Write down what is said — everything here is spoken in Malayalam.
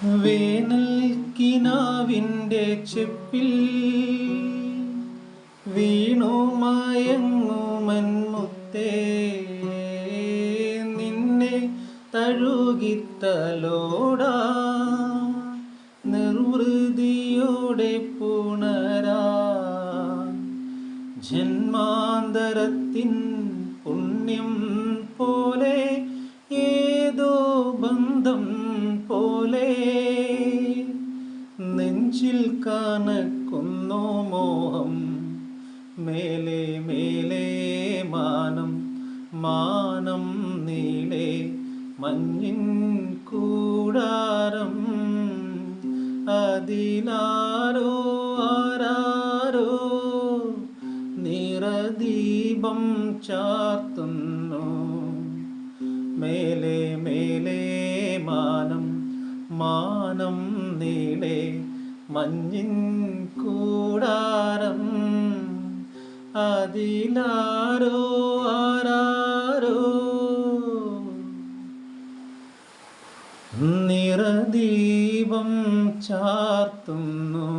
വേനൽക്കിനാവിൻ്റെ ചെപ്പിൽ വീണു മയങ്ങുമൻമുത്തേ, നിന്നെ തഴുകിത്തലോടാ നിർവൃതിയോടെ പുണരാ ജന്മാന്തരത്തിൻ പുണ്യം പോലെ ഏതോ ബന്ധം പോലെ നെഞ്ചിൽ കനക്കുന്നോ മോഹം. മേലെ മേലെ മാനം മാനം നീളെ മഞ്ഞിൻ കൂടാരം, അതിലാരോ ആരാരോ നിറദീപം ചാർത്തുന്നു. മേലെ മേലെ മാനം മാനം നീളെ മഞ്ഞിൻ കൂടാരം, അതിലാരോ ആരാരോ നിറദീപം ചാർത്തുന്നു.